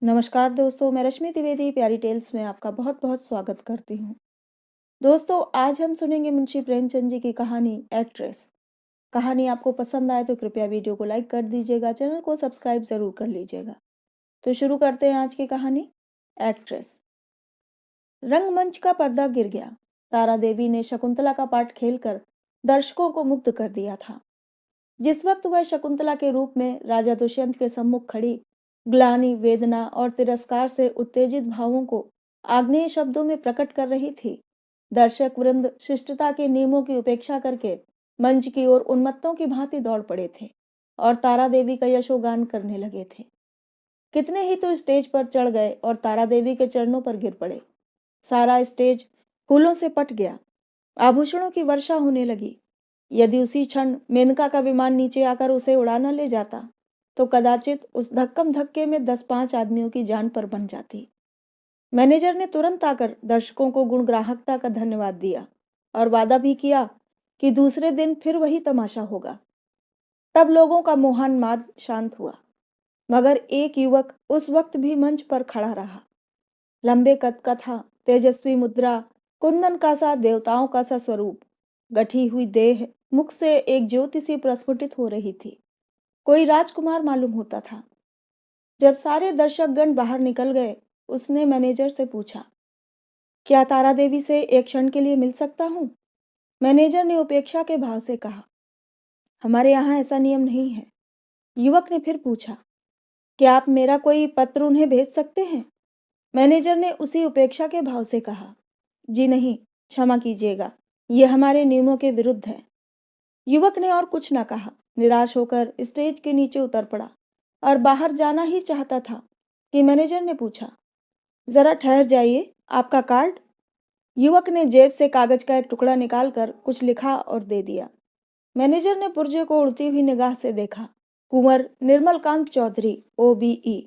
नमस्कार दोस्तों, मैं रश्मि द्विवेदी प्यारी टेल्स में आपका बहुत बहुत स्वागत करती हूँ। दोस्तों, आज हम सुनेंगे मुंशी प्रेमचंद जी की कहानी एक्ट्रेस। कहानी आपको पसंद आए तो कृपया वीडियो को लाइक कर दीजिएगा, चैनल को सब्सक्राइब जरूर कर लीजिएगा। तो शुरू करते हैं आज की कहानी एक्ट्रेस। रंगमंच का पर्दा गिर गया। तारा देवी ने शकुंतला का पाठ खेलकर दर्शकों को मुग्ध कर दिया था। जिस वक्त वह शकुंतला के रूप में राजा दुष्यंत के सम्मुख खड़ी ग्लानि, वेदना और तिरस्कार से उत्तेजित भावों को आग्नेय शब्दों में प्रकट कर रही थी, दर्शक वृंद शिष्टता के नियमों की उपेक्षा करके मंच की ओर उन्मत्तों की भांति दौड़ पड़े थे और तारा देवी का यशोगान करने लगे थे। कितने ही तो स्टेज पर चढ़ गए और तारा देवी के चरणों पर गिर पड़े। सारा स्टेज फूलों से पट गया, आभूषणों की वर्षा होने लगी। यदि उसी क्षण मेनका का विमान नीचे आकर उसे उड़ा न ले जाता तो कदाचित उस धक्कम धक्के में 10-5 आदमियों की जान पर बन जाती। मैनेजर ने तुरंत आकर दर्शकों को गुणग्राहकता का धन्यवाद दिया और वादा भी किया कि दूसरे दिन फिर वही तमाशा होगा। तब लोगों का मोहान्माद शांत हुआ, मगर एक युवक उस वक्त भी मंच पर खड़ा रहा। लंबे कद का था, तेजस्वी मुद्रा, कुंदन का सा देवताओं का सा स्वरूप, गठी हुई देह, मुख से एक ज्योति सी प्रस्फुटित हो रही थी। कोई राजकुमार मालूम होता था। जब सारे दर्शकगण बाहर निकल गए, उसने मैनेजर से पूछा, क्या तारा देवी से एक क्षण के लिए मिल सकता हूँ? मैनेजर ने उपेक्षा के भाव से कहा, हमारे यहाँ ऐसा नियम नहीं है। युवक ने फिर पूछा, क्या आप मेरा कोई पत्र उन्हें भेज सकते हैं? मैनेजर ने उसी उपेक्षा के भाव से कहा, जी नहीं, क्षमा कीजिएगा, ये हमारे नियमों के विरुद्ध है। युवक ने और कुछ न कहा, निराश होकर स्टेज के नीचे उतर पड़ा और बाहर जाना ही चाहता था कि मैनेजर ने पूछा, जरा ठहर जाइए, आपका कार्ड? युवक ने जेब से कागज का एक टुकड़ा निकालकर कुछ लिखा और दे दिया। मैनेजर ने पुर्जे को उड़ती हुई निगाह से देखा। कुंवर निर्मलकांत चौधरी, OBE।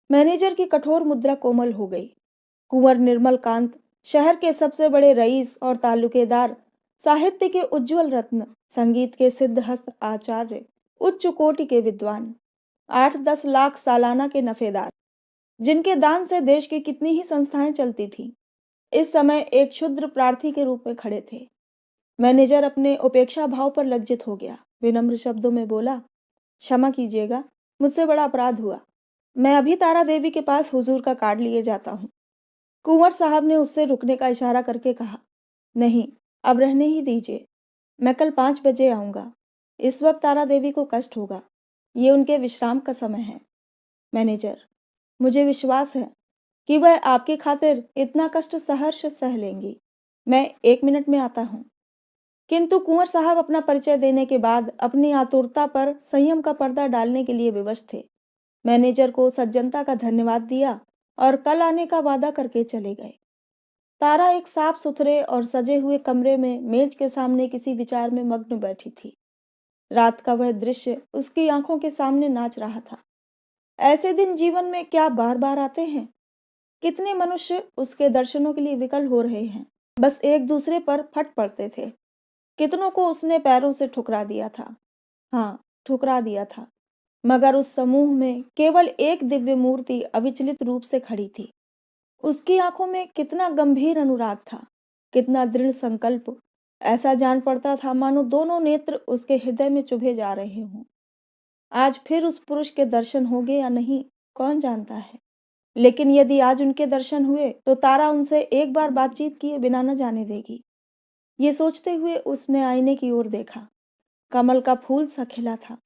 मैनेजर की कठोर मुद्रा कोमल हो गई। कुंवर निर्मलकांत शहर के सबसे बड़े रईस और तालुकेदार, साहित्य के उज्जवल रत्न, संगीत के सिद्धहस्त आचार्य, उच्च कोटि के विद्वान, 8-10 लाख सालाना के नफेदार, जिनके दान से देश की कितनी ही संस्थाएं चलती थीं, इस समय एक क्षुद्र प्रार्थी के रूप में खड़े थे। मैनेजर अपने उपेक्षा भाव पर लज्जित हो गया। विनम्र शब्दों में बोला, क्षमा कीजिएगा, मुझसे बड़ा अपराध हुआ। मैं अभी तारा देवी के पास हुजूर का कार्ड लिए जाता हूँ। कुंवर साहब ने उससे रुकने का इशारा करके कहा, नहीं, अब रहने ही दीजिए, मैं कल 5 बजे आऊँगा। इस वक्त तारा देवी को कष्ट होगा, ये उनके विश्राम का समय है। मैनेजर, मुझे विश्वास है कि वह आपकी खातिर इतना कष्ट सहर्ष सह लेंगी। मैं 1 मिनट में आता हूँ। किंतु कुंवर साहब अपना परिचय देने के बाद अपनी आतुरता पर संयम का पर्दा डालने के लिए विवश थे। मैनेजर को सज्जनता का धन्यवाद दिया और कल आने का वादा करके चले गए। तारा एक साफ सुथरे और सजे हुए कमरे में मेज के सामने किसी विचार में मग्न बैठी थी। रात का वह दृश्य उसकी आंखों के सामने नाच रहा था। ऐसे दिन जीवन में क्या बार बार आते हैं? कितने मनुष्य उसके दर्शनों के लिए विकल हो रहे हैं, बस एक दूसरे पर फट पड़ते थे। कितनों को उसने पैरों से ठुकरा दिया था। हाँ, ठुकरा दिया था, मगर उस समूह में केवल एक दिव्य मूर्ति अविचलित रूप से खड़ी थी। उसकी आंखों में कितना गंभीर अनुराग था, कितना दृढ़ संकल्प। ऐसा जान पड़ता था मानो दोनों नेत्र उसके हृदय में चुभे जा रहे हों। आज फिर उस पुरुष के दर्शन होंगे या नहीं, कौन जानता है। लेकिन यदि आज उनके दर्शन हुए तो तारा उनसे एक बार बातचीत किए बिना न जाने देगी। ये सोचते हुए उसने आईने की ओर देखा। कमल का फूल सा खिला था।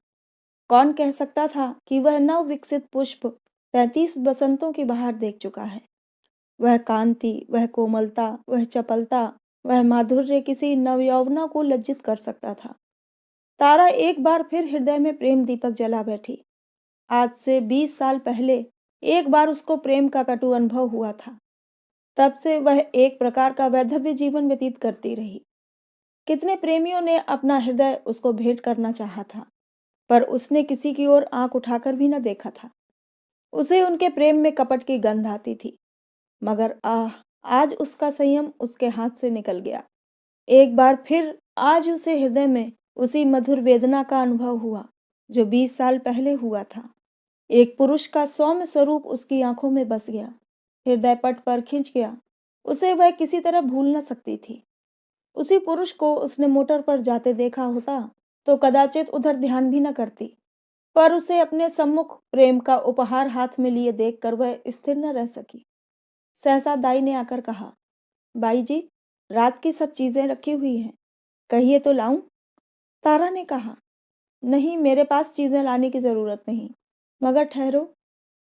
कौन कह सकता था कि वह नव विकसित पुष्प 33 बसंतों की बहार देख चुका है। वह कांति, वह कोमलता, वह चपलता, वह माधुर्य किसी नवयौवना को लज्जित कर सकता था। तारा एक बार फिर हृदय में प्रेम दीपक जला बैठी। आज से 20 साल पहले एक बार उसको प्रेम का कटु अनुभव हुआ था। तब से वह एक प्रकार का वैधव्य जीवन व्यतीत करती रही। कितने प्रेमियों ने अपना हृदय उसको भेंट करना चाहा था, पर उसने किसी की ओर आंख उठाकर भी न देखा था। उसे उनके प्रेम में कपट की गंध आती थी, मगर आज उसका संयम उसके हाथ से निकल गया। एक बार फिर आज उसे हृदय में उसी मधुर वेदना का अनुभव हुआ जो 20 साल पहले हुआ था। एक पुरुष का सौम्य स्वरूप उसकी आंखों में बस गया, हृदय पट पर खिंच गया। उसे वह किसी तरह भूल न सकती थी। उसी पुरुष को उसने मोटर पर जाते देखा होता तो कदाचित उधर ध्यान भी न करती, पर उसे अपने सम्मुख प्रेम का उपहार हाथ में लिए देखकर वह स्थिर न रह सकी। सहसा दाई ने आकर कहा, बाई जी, रात की सब चीजें रखी हुई हैं, कहिए तो लाऊं? तारा ने कहा, नहीं, मेरे पास चीजें लाने की जरूरत नहीं, मगर ठहरो,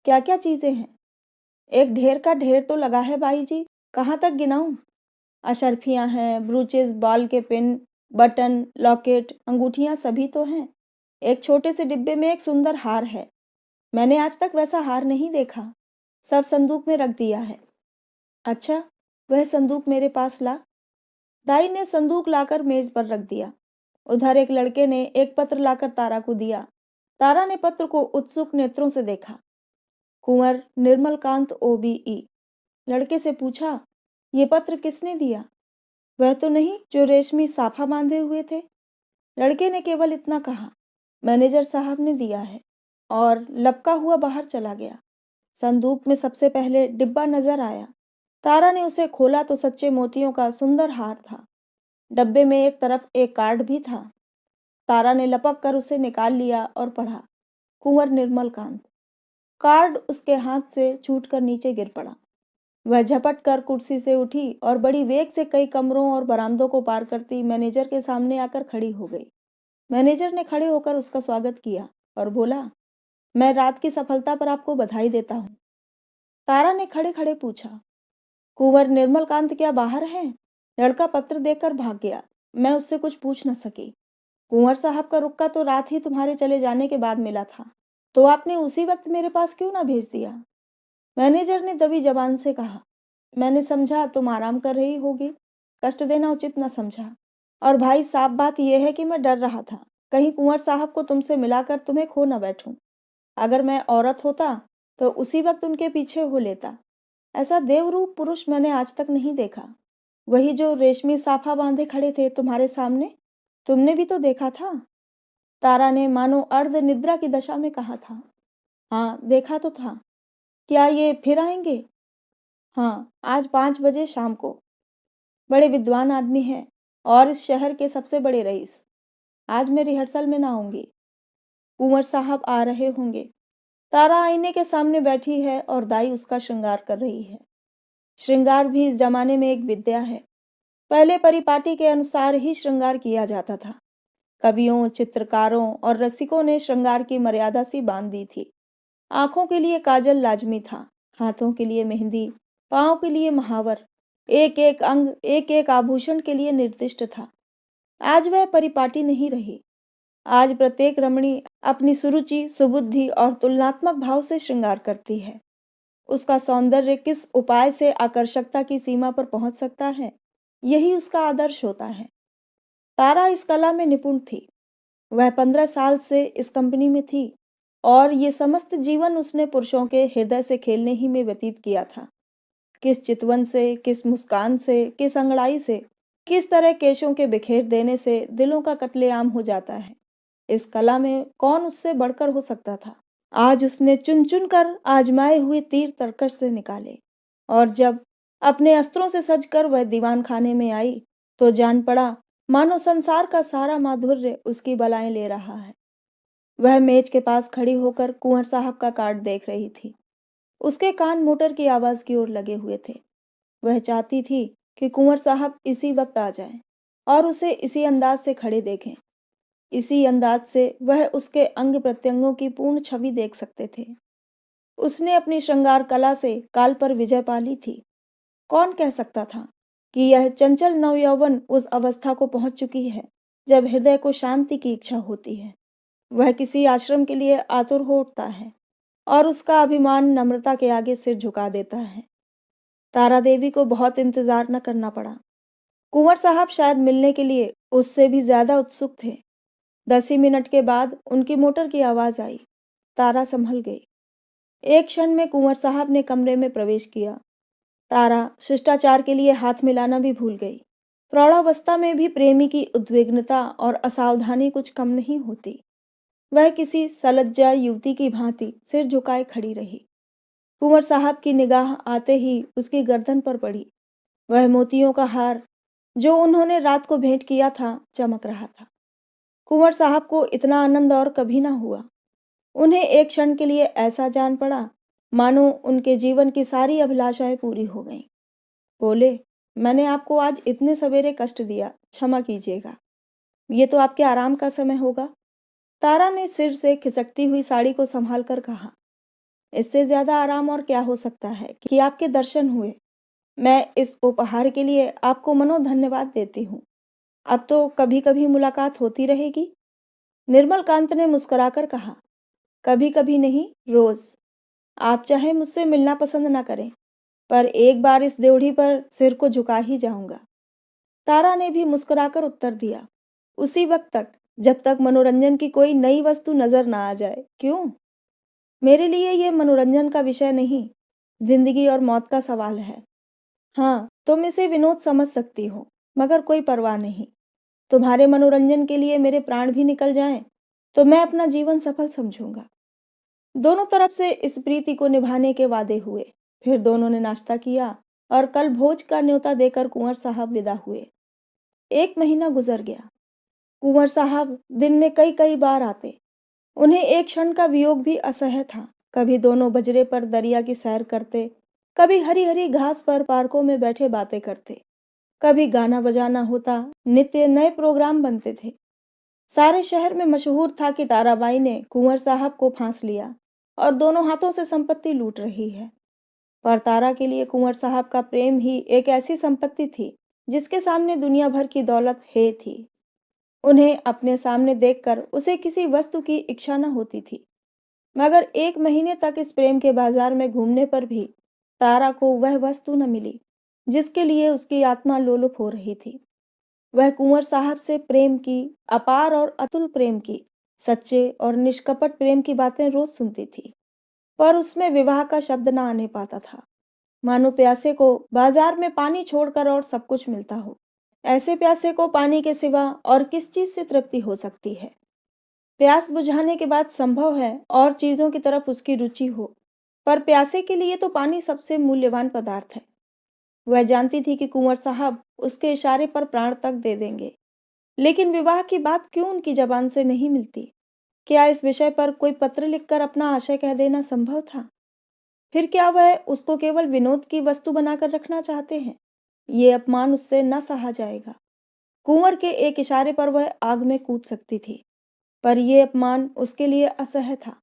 क्या क्या चीजें हैं? एक ढेर का ढेर तो लगा है बाई जी, कहाँ तक गिनाऊं? अशर्फियां हैं, ब्रूचेस, बाल के पिन, बटन, लॉकेट, अंगूठियां सभी तो हैं। एक छोटे से डिब्बे में एक सुंदर हार है। मैंने आज तक वैसा हार नहीं देखा। सब संदूक में रख दिया है। अच्छा, वह संदूक मेरे पास ला। दाई ने संदूक लाकर मेज पर रख दिया। उधर एक लड़के ने एक पत्र लाकर तारा को दिया। तारा ने पत्र को उत्सुक नेत्रों से देखा। कुंवर निर्मलकांत OBE। लड़के से पूछा, ये पत्र किसने दिया? वह तो नहीं जो रेशमी साफा बांधे हुए थे? लड़के ने केवल इतना कहा, मैनेजर साहब ने दिया है, और लपका हुआ बाहर चला गया। संदूक में सबसे पहले डिब्बा नजर आया। तारा ने उसे खोला तो सच्चे मोतियों का सुंदर हार था। डब्बे में एक तरफ एक कार्ड भी था। तारा ने लपक कर उसे निकाल लिया और पढ़ा, कुंवर निर्मलकांत। कार्ड उसके हाथ से छूटकर नीचे गिर पड़ा। वह झपट कर कुर्सी से उठी और बड़ी वेग से कई कमरों और बरामदों को पार करती मैनेजर के सामने आकर खड़ी हो गई। मैनेजर ने खड़े होकर उसका स्वागत किया और बोला, मैं रात की सफलता पर आपको बधाई देता हूँ। तारा ने खड़े खड़े पूछा, कुंवर निर्मलकांत क्या बाहर हैं? लड़का पत्र देकर भाग गया। मैं उससे कुछ पूछ न सकी। कुंवर साहब का रुक्का तो रात ही तुम्हारे चले जाने के बाद मिला था, तो आपने उसी वक्त मेरे पास क्यों ना भेज दिया? मैनेजर ने दबी जबान से कहा, मैंने समझा तुम आराम कर रही होगी, कष्ट देना उचित न समझा। और भाई साफ बात यह है कि मैं डर रहा था, कहीं कुंवर साहब को तुमसे मिलाकर तुम्हें खो न बैठूं। अगर मैं औरत होता तो उसी वक्त उनके पीछे हो लेता। ऐसा देवरूप पुरुष मैंने आज तक नहीं देखा। वही जो रेशमी साफा बांधे खड़े थे तुम्हारे सामने, तुमने भी तो देखा था। तारा ने मानो अर्ध निद्रा की दशा में कहा था, हाँ देखा तो था। क्या ये फिर आएंगे? हाँ, आज 5 बजे शाम को। बड़े विद्वान आदमी हैं और इस शहर के सबसे बड़े रईस। आज मैं रिहर्सल में ना आऊंगी। कुंवर साहब आ रहे होंगे। तारा आईने के सामने बैठी है और दाई उसका श्रृंगार कर रही है। श्रृंगार भी इस जमाने में एक विद्या है। पहले परिपाटी के अनुसार ही श्रृंगार किया जाता था। कवियों, चित्रकारों और रसिकों ने श्रृंगार की मर्यादा सी बांध दी थी। आंखों के लिए काजल लाजमी था, हाथों के लिए मेहंदी, पांव के लिए महावर, एक एक अंग, एक एक आभूषण के लिए निर्दिष्ट था। आज वह परिपाटी नहीं रही। आज प्रत्येक रमणी अपनी सुरुचि, सुबुद्धि और तुलनात्मक भाव से श्रृंगार करती है। उसका सौंदर्य किस उपाय से आकर्षकता की सीमा पर पहुंच सकता है, यही उसका आदर्श होता है। तारा इस कला में निपुण थी। वह 15 साल से इस कंपनी में थी और ये समस्त जीवन उसने पुरुषों के हृदय से खेलने ही में व्यतीत किया था। किस चितवन से, किस मुस्कान से, किस अंगड़ाई से, किस तरह केशों के बिखेर देने से दिलों का कत्लेआम हो जाता है, इस कला में कौन उससे बढ़कर हो सकता था। आज उसने चुन चुन कर आजमाए हुए तीर तरकश से निकाले, और जब अपने अस्त्रों से सजकर वह दीवान खाने में आई तो जान पड़ा मानो संसार का सारा माधुर्य उसकी बलाएं ले रहा है। वह मेज के पास खड़ी होकर कुंवर साहब का कार्ड देख रही थी। उसके कान मोटर की आवाज की ओर लगे हुए थे। वह चाहती थी कि कुंवर साहब इसी वक्त आ जाएं और उसे इसी अंदाज से खड़े देखें। इसी अंदाज से वह उसके अंग प्रत्यंगों की पूर्ण छवि देख सकते थे। उसने अपनी श्रृंगार कला से काल पर विजय पा ली थी। कौन कह सकता था कि यह चंचल नवयौवन उस अवस्था को पहुंच चुकी है जब हृदय को शांति की इच्छा होती है। वह किसी आश्रम के लिए आतुर हो उठता है और उसका अभिमान नम्रता के आगे सिर झुका देता है। तारा देवी को बहुत इंतजार न करना पड़ा। कुंवर साहब शायद मिलने के लिए उससे भी ज्यादा उत्सुक थे। 10 ही मिनट के बाद उनकी मोटर की आवाज आई। तारा संभल गई। एक क्षण में कुंवर साहब ने कमरे में प्रवेश किया। तारा शिष्टाचार के लिए हाथ मिलाना भी भूल गई। प्रौढ़ावस्था में भी प्रेमी की उद्विग्नता और असावधानी कुछ कम नहीं होती। वह किसी सलज्जा युवती की भांति सिर झुकाए खड़ी रही। कुंवर साहब की निगाह आते ही उसकी गर्दन पर पड़ी। वह मोतियों का हार जो उन्होंने रात को भेंट किया था चमक रहा था। कुंवर साहब को इतना आनंद और कभी ना हुआ। उन्हें एक क्षण के लिए ऐसा जान पड़ा मानो उनके जीवन की सारी अभिलाषाएं पूरी हो गईं। बोले, मैंने आपको आज इतने सवेरे कष्ट दिया, क्षमा कीजिएगा। ये तो आपके आराम का समय होगा। तारा ने सिर से खिसकती हुई साड़ी को संभाल कर कहा, इससे ज्यादा आराम और क्या हो सकता है कि आपके दर्शन हुए। मैं इस उपहार के लिए आपको मनो धन्यवाद देती हूँ। अब तो कभी कभी मुलाकात होती रहेगी। निर्मल कांत ने मुस्कुराकर कहा, कभी कभी नहीं, रोज। आप चाहे मुझसे मिलना पसंद ना करें, पर एक बार इस ड्योढ़ी पर सिर को झुका ही जाऊंगा। तारा ने भी मुस्कुराकर उत्तर दिया, उसी वक्त तक जब तक मनोरंजन की कोई नई वस्तु नजर ना आ जाए। क्यों? मेरे लिए ये मनोरंजन का विषय नहीं, जिंदगी और मौत का सवाल है। हाँ, तुम इसे विनोद समझ सकती हो, मगर कोई परवाह नहीं। तुम्हारे मनोरंजन के लिए मेरे प्राण भी निकल जाएं, तो मैं अपना जीवन सफल समझूंगा। दोनों तरफ से इस प्रीति को निभाने के वादे हुए। फिर दोनों ने नाश्ता किया और कल भोज का न्योता देकर कुंवर साहब विदा हुए। 1 महीना गुजर गया। कुंवर साहब दिन में कई कई बार आते। उन्हें एक क्षण का वियोग भी असह्य था। कभी दोनों बजरे पर दरिया की सैर करते, कभी हरी हरी घास पर पार्कों में बैठे बातें करते, कभी गाना बजाना होता, नित्य नए प्रोग्राम बनते थे। सारे शहर में मशहूर था कि ताराबाई ने कुंवर साहब को फांस लिया और दोनों हाथों से संपत्ति लूट रही है। पर तारा के लिए कुंवर साहब का प्रेम ही एक ऐसी संपत्ति थी जिसके सामने दुनिया भर की दौलत है थी। उन्हें अपने सामने देखकर उसे किसी वस्तु की इच्छा न होती थी। मगर 1 महीने तक इस प्रेम के बाजार में घूमने पर भी तारा को वह वस्तु न मिली जिसके लिए उसकी आत्मा लोलुप हो रही थी। वह कुंवर साहब से प्रेम की, अपार और अतुल प्रेम की, सच्चे और निष्कपट प्रेम की बातें रोज सुनती थी, पर उसमें विवाह का शब्द न आने पाता था। मानो प्यासे को बाजार में पानी छोड़कर और सब कुछ मिलता हो। ऐसे प्यासे को पानी के सिवा और किस चीज से तृप्ति हो सकती है? प्यास बुझाने के बाद संभव है और चीजों की तरफ उसकी रुचि हो, पर प्यासे के लिए तो पानी सबसे मूल्यवान पदार्थ है। वह जानती थी कि कुंवर साहब उसके इशारे पर प्राण तक दे देंगे, लेकिन विवाह की बात क्यों उनकी जबान से नहीं मिलती? क्या इस विषय पर कोई पत्र लिखकर अपना आशय कह देना संभव था? फिर क्या वह उसको केवल विनोद की वस्तु बनाकर रखना चाहते हैं? ये अपमान उससे न सहा जाएगा। कुंवर के एक इशारे पर वह आग में कूद सकती थी, पर यह अपमान उसके लिए असह्य था।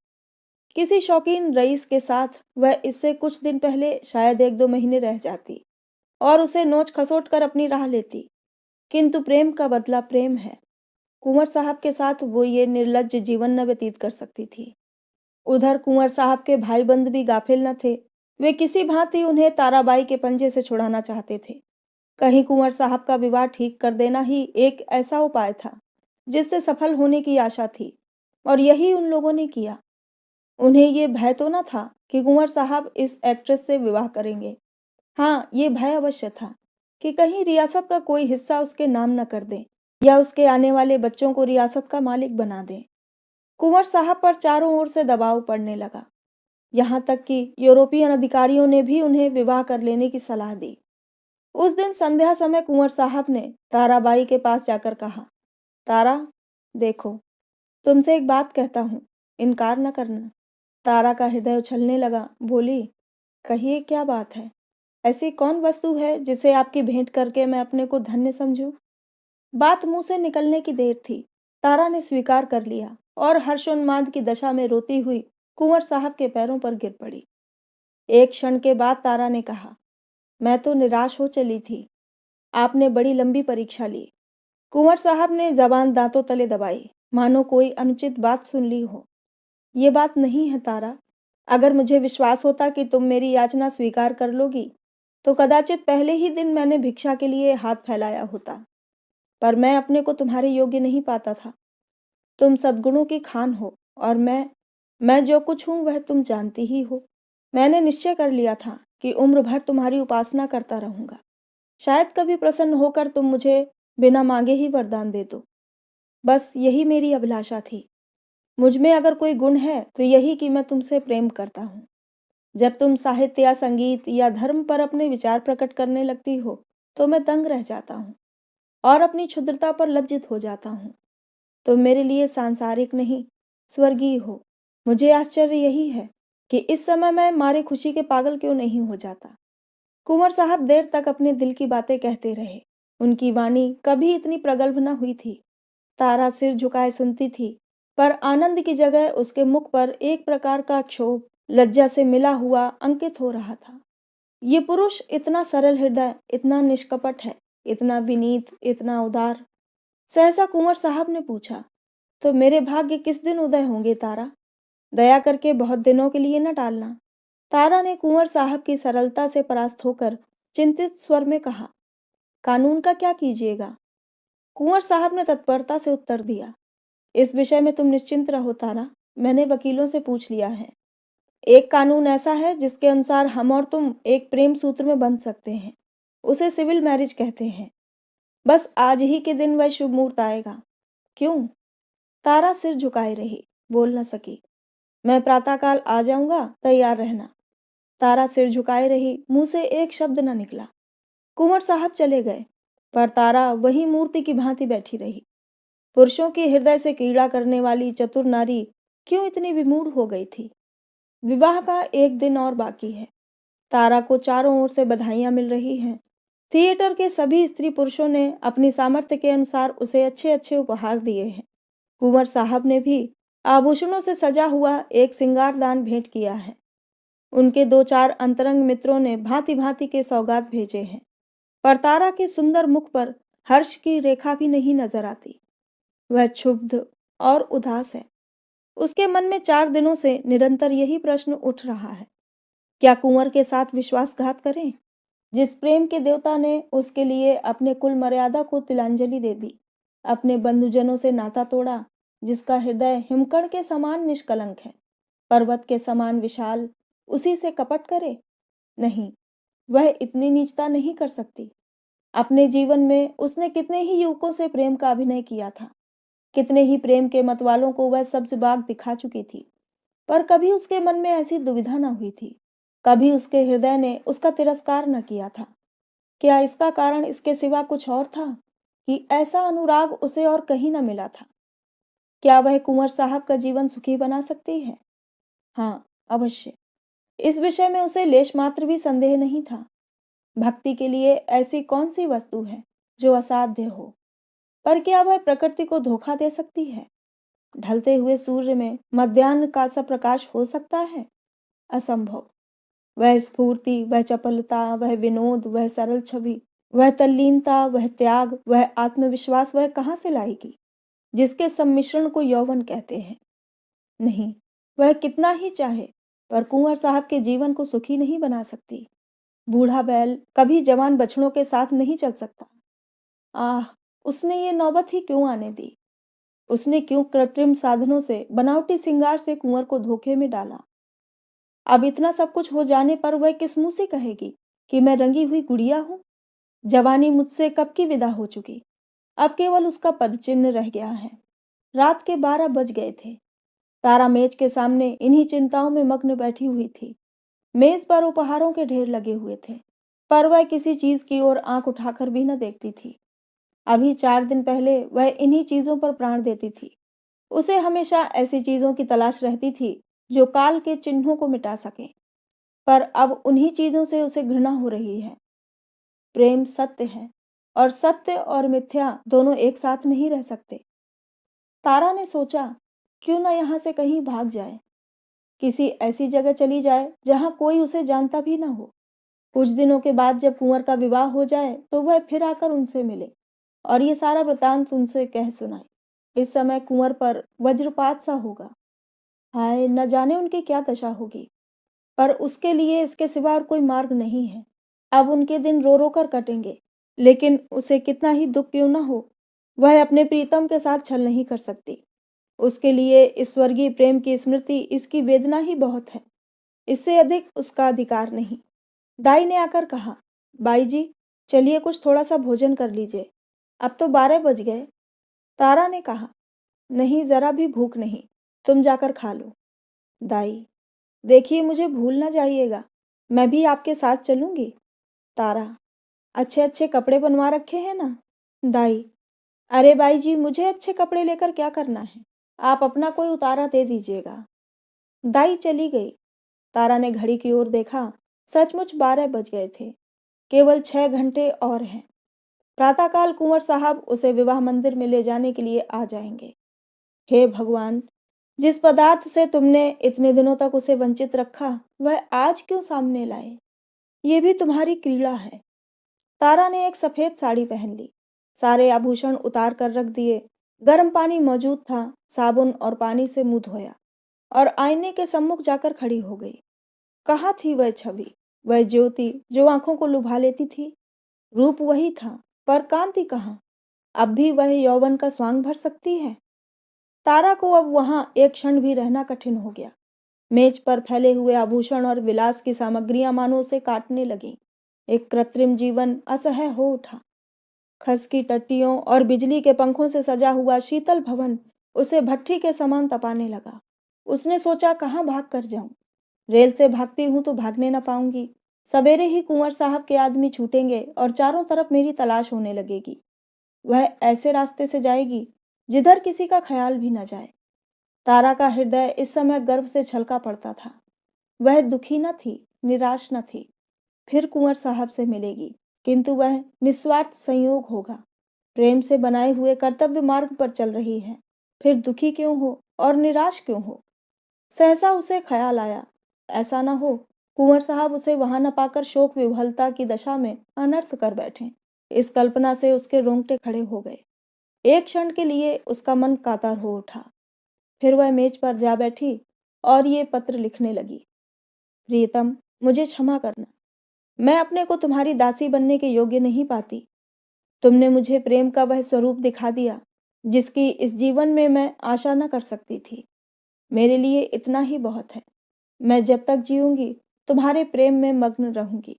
किसी शौकीन रईस के साथ वह इससे कुछ दिन पहले शायद 1-2 महीने रह जाती और उसे नोच खसोट कर अपनी राह लेती, किंतु प्रेम का बदला प्रेम है। कुंवर साहब के साथ वो ये निर्लज्ज जीवन न व्यतीत कर सकती थी। उधर कुंवर साहब के भाई बंद भी गाफिल न थे। वे किसी भांति उन्हें ताराबाई के पंजे से छुड़ाना चाहते थे। कहीं कुंवर साहब का विवाह ठीक कर देना ही एक ऐसा उपाय था जिससे सफल होने की आशा थी, और यही उन लोगों ने किया। उन्हें ये भय तो न था कि कुंवर साहब इस एक्ट्रेस से विवाह करेंगे। हाँ, ये भय अवश्य था कि कहीं रियासत का कोई हिस्सा उसके नाम न कर दें या उसके आने वाले बच्चों को रियासत का मालिक बना दें। कुंवर साहब पर चारों ओर से दबाव पड़ने लगा। यहाँ तक कि यूरोपियन अधिकारियों ने भी उन्हें विवाह कर लेने की सलाह दी। उस दिन संध्या समय कुंवर साहब ने ताराबाई के पास जाकर कहा, तारा, देखो, तुमसे एक बात कहता हूँ, इनकार न करना। तारा का हृदय उछलने लगा। बोली, कहिए, क्या बात है? ऐसी कौन वस्तु है जिसे आपकी भेंट करके मैं अपने को धन्य समझूं? बात मुंह से निकलने की देर थी। तारा ने स्वीकार कर लिया और हर्षोन्माद की दशा में रोती हुई कुंवर साहब के पैरों पर गिर पड़ी। एक क्षण के बाद तारा ने कहा, मैं तो निराश हो चली थी। आपने बड़ी लंबी परीक्षा ली। कुंवर साहब ने जबान दांतों तले दबाई, मानो कोई अनुचित बात सुन ली हो। ये बात नहीं है तारा। अगर मुझे विश्वास होता कि तुम मेरी याचना स्वीकार कर लोगी, तो कदाचित पहले ही दिन मैंने भिक्षा के लिए हाथ फैलाया होता। पर मैं अपने को तुम्हारे योग्य नहीं पाता था। तुम सद्गुणों की खान हो और मैं जो कुछ हूं वह तुम जानती ही हो। मैंने निश्चय कर लिया था कि उम्र भर तुम्हारी उपासना करता रहूंगा। शायद कभी प्रसन्न होकर तुम मुझे बिना मांगे ही वरदान दे दो। बस यही मेरी अभिलाषा थी। मुझ में अगर कोई गुण है तो यही कि मैं तुमसे प्रेम करता हूँ। जब तुम साहित्य या संगीत या धर्म पर अपने विचार प्रकट करने लगती हो तो मैं दंग रह जाता हूँ और अपनी क्षुद्रता पर लज्जित हो जाता हूँ। तुम मेरे लिए सांसारिक नहीं, स्वर्गीय हो। मुझे आश्चर्य यही है कि इस समय मैं मारे खुशी के पागल क्यों नहीं हो जाता। कुंवर साहब देर तक अपने दिल की बातें कहते रहे। उनकी वाणी कभी इतनी प्रगल्भ न हुई थी। तारा सिर झुकाए सुनती थी, पर आनंद की जगह उसके मुख पर एक प्रकार का क्षोभ लज्जा से मिला हुआ अंकित हो रहा था। ये पुरुष इतना सरल हृदय, इतना निष्कपट है, इतना विनीत, इतना उदार। सहसा कुंवर साहब ने पूछा, तो मेरे भाग्य किस दिन उदय होंगे तारा? दया करके बहुत दिनों के लिए न टालना। तारा ने कुंवर साहब की सरलता से परास्त होकर चिंतित स्वर में कहा, कानून का क्या कीजिएगा? कुंवर साहब ने तत्परता से उत्तर दिया, इस विषय में तुम निश्चिंत रहो तारा, मैंने वकीलों से पूछ लिया है। एक कानून ऐसा है जिसके अनुसार हम और तुम एक प्रेम सूत्र में बंध सकते हैं। उसे सिविल मैरिज कहते हैं। बस आज ही के दिन वह शुभ मुहूर्त आएगा। क्यों? तारा सिर झुकाए रही, बोल न सकी। मैं प्रातःकाल आ जाऊंगा, तैयार रहना। तारा सिर झुकाए रही, मुंह से एक शब्द न निकला। कुंवर साहब चले गए, पर तारा वही मूर्ति की भांति बैठी रही। पुरुषों के हृदय से क्रीड़ा करने वाली चतुर नारी क्यों इतनी विमूढ़ हो गई थी? विवाह का एक दिन और बाकी है। तारा को चारों ओर से बधाइयां मिल रही हैं। थिएटर के सभी स्त्री पुरुषों ने अपनी सामर्थ्य के अनुसार उसे अच्छे अच्छे उपहार दिए हैं। कुंवर साहब ने भी आभूषणों से सजा हुआ एक सिंगारदान भेंट किया है। उनके दो चार अंतरंग मित्रों ने भांति भांति के सौगात भेजे हैं, पर तारा के सुंदर मुख पर हर्ष की रेखा भी नहीं नजर आती। वह क्षुब्ध और उदास है। उसके मन में 4 दिनों से निरंतर यही प्रश्न उठ रहा है, क्या कुंवर के साथ विश्वासघात करें? जिस प्रेम के देवता ने उसके लिए अपने कुल मर्यादा को तिलांजलि दे दी, अपने बंधुजनों से नाता तोड़ा, जिसका हृदय हिमकण के समान निष्कलंक है, पर्वत के समान विशाल, उसी से कपट करे? नहीं, वह इतनी नीचता नहीं कर सकती। अपने जीवन में उसने कितने ही युवकों से प्रेम का अभिनय किया था। कितने ही प्रेम के मतवालों को वह सब्ज बाग दिखा चुकी थी, पर कभी उसके मन में ऐसी दुविधा न हुई थी। कभी उसके हृदय ने उसका तिरस्कार न किया था। क्या इसका कारण इसके सिवा कुछ और था कि ऐसा अनुराग उसे और कहीं न मिला था? क्या वह कुंवर साहब का जीवन सुखी बना सकती है? हाँ, अवश्य। इस विषय में उसे लेश मात्र भी संदेह नहीं था। भक्ति के लिए ऐसी कौन सी वस्तु है जो असाध्य हो? पर क्या वह प्रकृति को धोखा दे सकती है? ढलते हुए सूर्य में मध्याह्न का सा प्रकाश हो सकता है? असंभव। वह स्फूर्ति, वह चपलता, वह विनोद, वह सरल छवि, वह तल्लीनता, वह त्याग, वह आत्मविश्वास वह कहाँ से लाएगी, जिसके सम्मिश्रण को यौवन कहते हैं? नहीं, वह कितना ही चाहे, पर कुंवर साहब के जीवन को सुखी नहीं बना सकती। बूढ़ा बैल कभी जवान बछड़ों के साथ नहीं चल सकता। आह, उसने ये नौबत ही क्यों आने दी? उसने क्यों कृत्रिम साधनों से, बनावटी सिंगार से कुंवर को धोखे में डाला? अब इतना सब कुछ हो जाने पर वह किस मुंह से कहेगी कि मैं रंगी हुई गुड़िया हूं? जवानी मुझसे कब की विदा हो चुकी। अब केवल उसका पदचिन्ह रह गया है। रात के 12 बज गए थे। तारा मेज के सामने इन्हीं चिंताओं में मग्न बैठी हुई थी। मेज पर उपहारों के ढेर लगे हुए थे, पर वह किसी चीज की ओर आंख उठाकर भी न देखती थी। अभी 4 दिन पहले वह इन्हीं चीजों पर प्राण देती थी। उसे हमेशा ऐसी चीजों की तलाश रहती थी जो काल के चिन्हों को मिटा सकें, पर अब उन्हीं चीजों से उसे घृणा हो रही है। प्रेम सत्य है, और सत्य और मिथ्या दोनों एक साथ नहीं रह सकते। तारा ने सोचा, क्यों ना यहाँ से कहीं भाग जाए, किसी ऐसी जगह चली जाए जहाँ कोई उसे जानता भी ना हो। कुछ दिनों के बाद जब कुंवर का विवाह हो जाए तो वह फिर आकर उनसे मिले और ये सारा वृतांत उनसे कह सुनाए। इस समय कुंवर पर वज्रपात सा होगा। हाय, न जाने उनकी क्या दशा होगी, पर उसके लिए इसके सिवा और कोई मार्ग नहीं है। अब उनके दिन रो रो कर कटेंगे, लेकिन उसे कितना ही दुख क्यों न हो, वह अपने प्रीतम के साथ छल नहीं कर सकती। उसके लिए इस स्वर्गीय प्रेम की स्मृति, इसकी वेदना ही बहुत है। इससे अधिक उसका अधिकार नहीं। दाई ने आकर कहा, बाई जी, चलिए कुछ थोड़ा सा भोजन कर लीजिए, अब तो 12 बज गए। तारा ने कहा, नहीं, जरा भी भूख नहीं, तुम जाकर खा लो। दाई, देखिए मुझे भूल ना जाइएगा, मैं भी आपके साथ चलूंगी। तारा, अच्छे अच्छे कपड़े बनवा रखे हैं ना। दाई, अरे बाई जी, मुझे अच्छे कपड़े लेकर क्या करना है, आप अपना कोई उतारा दे दीजिएगा। दाई चली गई। तारा ने घड़ी की ओर देखा। सचमुच 12 बज गए थे। केवल 6 घंटे और हैं। प्रातःकाल कुंवर साहब उसे विवाह मंदिर में ले जाने के लिए आ जाएंगे। हे भगवान, जिस पदार्थ से तुमने इतने दिनों तक उसे वंचित रखा, वह आज क्यों सामने लाए? ये भी तुम्हारी क्रीड़ा है। तारा ने एक सफेद साड़ी पहन ली। सारे आभूषण उतार कर रख दिए। गर्म पानी मौजूद था। साबुन और पानी से मुंह धोया और आईने के सम्मुख जाकर खड़ी हो गई। कहाँ थी वह छवि, वह ज्योति जो आंखों को लुभा लेती थी? रूप वही था, पर कांति कहाँ? अब भी वह यौवन का स्वांग भर सकती है? तारा को अब वहां एक क्षण भी रहना कठिन हो गया। मेज पर फैले हुए आभूषण और विलास की सामग्रियां मानो उसे काटने लगीं। एक कृत्रिम जीवन असह्य हो उठा। खस की टट्टियों और बिजली के पंखों से सजा हुआ शीतल भवन उसे भट्ठी के समान तपाने लगा। उसने सोचा, कहाँ भाग कर जाऊं? रेल से भागती हूं तो भागने न पाऊंगी। सवेरे ही कुंवर साहब के आदमी छूटेंगे और चारों तरफ मेरी तलाश होने लगेगी। वह ऐसे रास्ते से जाएगी जिधर किसी का ख्याल भी न जाए। तारा का हृदय इस समय गर्व से छलका पड़ता था। वह दुखी न थी, निराश न थी। फिर कुंवर साहब से मिलेगी, किंतु वह निस्वार्थ संयोग होगा। प्रेम से बनाए हुए कर्तव्य मार्ग पर चल रही है, फिर दुखी क्यों हो और निराश क्यों हो? सहसा उसे ख्याल आया, ऐसा न हो कुंवर साहब उसे वहां न पाकर शोक विह्वलता की दशा में अनर्थ कर बैठें। इस कल्पना से उसके रोंगटे खड़े हो गए। एक क्षण के लिए उसका मन कातर हो उठा। फिर वह मेज पर जा बैठी और ये पत्र लिखने लगी। प्रियतम, मुझे क्षमा करना। मैं अपने को तुम्हारी दासी बनने के योग्य नहीं पाती। तुमने मुझे प्रेम का वह स्वरूप दिखा दिया जिसकी इस जीवन में मैं आशा न कर सकती थी। मेरे लिए इतना ही बहुत है। मैं जब तक जीऊंगी तुम्हारे प्रेम में मग्न रहूंगी।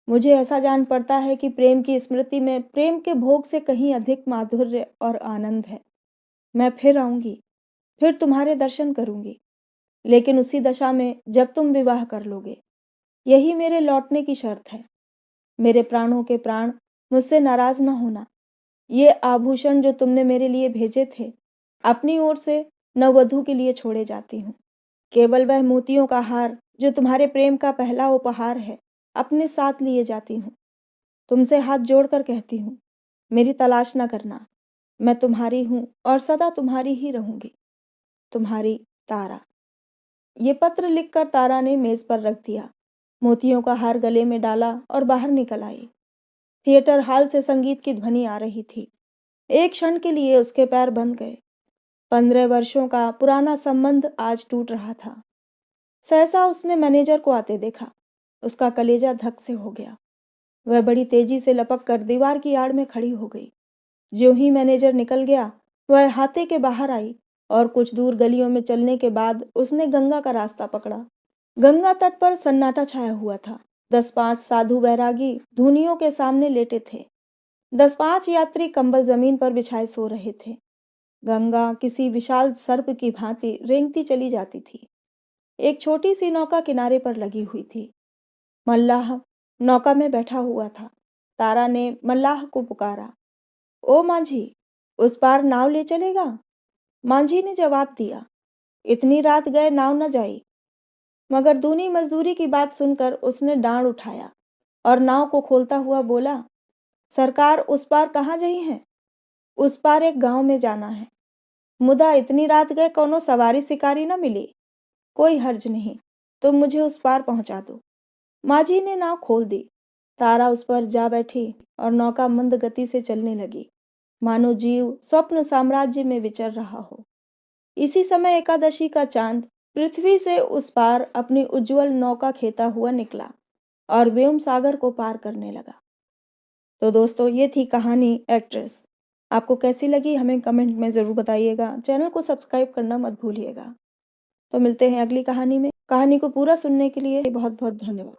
मुझे ऐसा जान पड़ता है कि प्रेम की स्मृति में प्रेम के भोग से कहीं अधिक माधुर्य और आनंद है। मैं फिर आऊंगी, फिर तुम्हारे दर्शन करूंगी, लेकिन उसी दशा में जब तुम विवाह कर लोगे। यही मेरे लौटने की शर्त है। मेरे प्राणों के प्राण, मुझसे नाराज न होना। ये आभूषण जो तुमने मेरे लिए भेजे थे, अपनी ओर से नववधू के लिए छोड़े जाती हूँ। केवल वह मोतियों का हार जो तुम्हारे प्रेम का पहला उपहार है, अपने साथ लिए जाती हूँ। तुमसे हाथ जोड़कर कहती हूँ, मेरी तलाश न करना। मैं तुम्हारी हूँ और सदा तुम्हारी ही रहूंगी। तुम्हारी तारा। ये पत्र लिखकर तारा ने मेज पर रख दिया। मोतियों का हार गले में डाला और बाहर निकल आई। थिएटर हॉल से संगीत की ध्वनि आ रही थी। एक क्षण के लिए उसके पैर बंद गए। 15 वर्षों का पुराना संबंध आज टूट रहा था। सहसा उसने मैनेजर को आते देखा। उसका कलेजा धक से हो गया। वह बड़ी तेजी से लपक कर दीवार की आड़ में खड़ी हो गई। ज्यों ही मैनेजर निकल गया, वह अहाते के बाहर आई और कुछ दूर गलियों में चलने के बाद उसने गंगा का रास्ता पकड़ा। गंगा तट पर सन्नाटा छाया हुआ था। 10-5 साधु बैरागी धुनियों के सामने लेटे थे। 10-5 यात्री कंबल जमीन पर बिछाए सो रहे थे। गंगा किसी विशाल सर्प की भांति रेंगती चली जाती थी। एक छोटी सी नौका किनारे पर लगी हुई थी। मल्लाह नौका में बैठा हुआ था। तारा ने मल्लाह को पुकारा, ओ मांझी, उस पार नाव ले चलेगा? मांझी ने जवाब दिया, इतनी रात गए नाव न जाई। मगर दूनी मजदूरी की बात सुनकर उसने डांड उठाया और नाव को खोलता हुआ बोला, सरकार उस पार कहाँ गई हैं? उस पार एक गांव में जाना है। मुदा इतनी रात गए कोनो सवारी शिकारी न मिली। कोई हर्ज नहीं, तुम मुझे उस पार पहुंचा दो। माझी ने नाव खोल दी। तारा उस पर जा बैठी और नौका मंद गति से चलने लगी, मानो जीव स्वप्न साम्राज्य में विचर रहा हो। इसी समय एकादशी का चांद पृथ्वी से उस पार अपनी उज्जवल नौका खेता हुआ निकला और व्योम सागर को पार करने लगा। तो दोस्तों, ये थी कहानी एक्ट्रेस। आपको कैसी लगी हमें कमेंट में ज़रूर बताइएगा। चैनल को सब्सक्राइब करना मत भूलिएगा। तो मिलते हैं अगली कहानी में। कहानी को पूरा सुनने के लिए बहुत बहुत धन्यवाद।